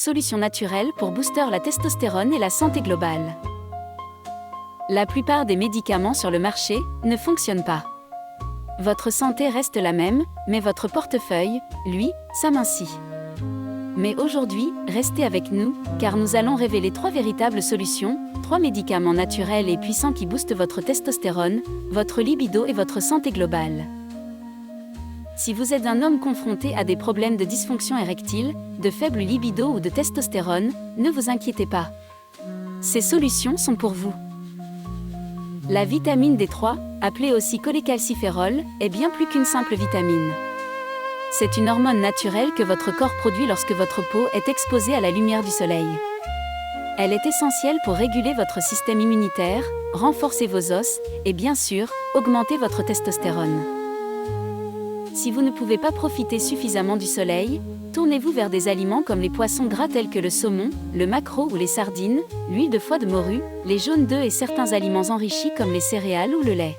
solution naturelle pour booster la testostérone et la santé globale. La plupart des médicaments sur le marché ne fonctionnent pas. Votre santé reste la même, mais votre portefeuille, lui, s'amincit. Mais aujourd'hui, restez avec nous, car nous allons révéler 3 véritables solutions, 3 médicaments naturels et puissants qui boostent votre testostérone, votre libido et votre santé globale. Si vous êtes un homme confronté à des problèmes de dysfonction érectile, de faible libido ou de testostérone, ne vous inquiétez pas. Ces solutions sont pour vous. La vitamine D3, appelée aussi cholécalciférol, est bien plus qu'une simple vitamine. C'est une hormone naturelle que votre corps produit lorsque votre peau est exposée à la lumière du soleil. Elle est essentielle pour réguler votre système immunitaire, renforcer vos os et bien sûr, augmenter votre testostérone. Si vous ne pouvez pas profiter suffisamment du soleil, tournez-vous vers des aliments comme les poissons gras tels que le saumon, le maquereau ou les sardines, l'huile de foie de morue, les jaunes d'œufs et certains aliments enrichis comme les céréales ou le lait.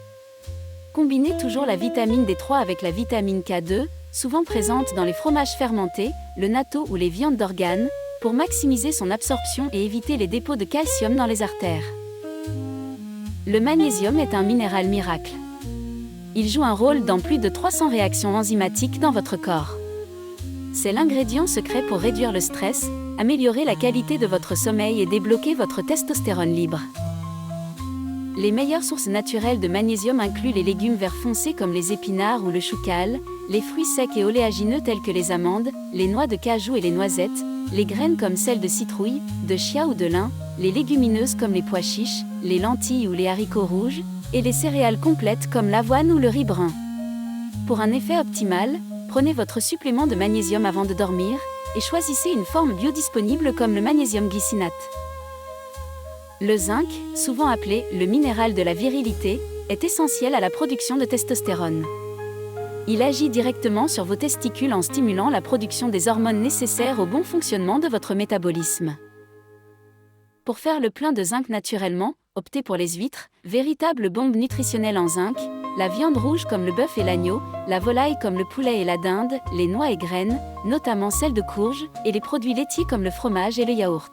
Combinez toujours la vitamine D3 avec la vitamine K2, souvent présente dans les fromages fermentés, le natto ou les viandes d'organes, pour maximiser son absorption et éviter les dépôts de calcium dans les artères. Le magnésium est un minéral miracle. Il joue un rôle dans plus de 300 réactions enzymatiques dans votre corps. C'est l'ingrédient secret pour réduire le stress, améliorer la qualité de votre sommeil et débloquer votre testostérone libre. Les meilleures sources naturelles de magnésium incluent les légumes verts foncés comme les épinards ou le choucal, les fruits secs et oléagineux tels que les amandes, les noix de cajou et les noisettes, les graines comme celles de citrouille, de chia ou de lin, les légumineuses comme les pois chiches, les lentilles ou les haricots rouges, et les céréales complètes comme l'avoine ou le riz brun. Pour un effet optimal, prenez votre supplément de magnésium avant de dormir, et choisissez une forme biodisponible comme le magnésium glycinate. Le zinc, souvent appelé le minéral de la virilité, est essentiel à la production de testostérone. Il agit directement sur vos testicules en stimulant la production des hormones nécessaires au bon fonctionnement de votre métabolisme. Pour faire le plein de zinc naturellement, optez pour les huîtres, véritables bombes nutritionnelles en zinc, la viande rouge comme le bœuf et l'agneau, la volaille comme le poulet et la dinde, les noix et graines, notamment celles de courge, et les produits laitiers comme le fromage et le yaourt.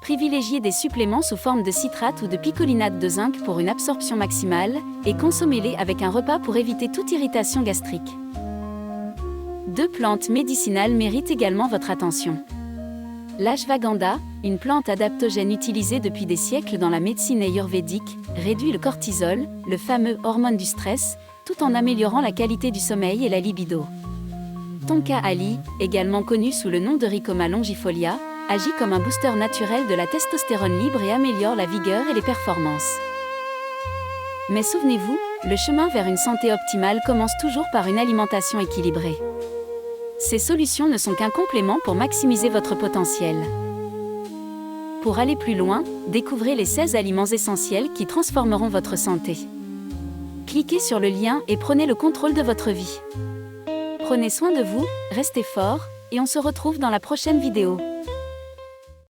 Privilégiez des suppléments sous forme de citrate ou de picolinate de zinc pour une absorption maximale, et consommez-les avec un repas pour éviter toute irritation gastrique. 2 plantes médicinales méritent également votre attention. L'ashwagandha, une plante adaptogène utilisée depuis des siècles dans la médecine ayurvédique, réduit le cortisol, le fameux hormone du stress, tout en améliorant la qualité du sommeil et la libido. Tonka Ali, également connu sous le nom de Ricoma longifolia, agit comme un booster naturel de la testostérone libre et améliore la vigueur et les performances. Mais souvenez-vous, le chemin vers une santé optimale commence toujours par une alimentation équilibrée. Ces solutions ne sont qu'un complément pour maximiser votre potentiel. Pour aller plus loin, découvrez les 16 aliments essentiels qui transformeront votre santé. Cliquez sur le lien et prenez le contrôle de votre vie. Prenez soin de vous, restez fort, et on se retrouve dans la prochaine vidéo.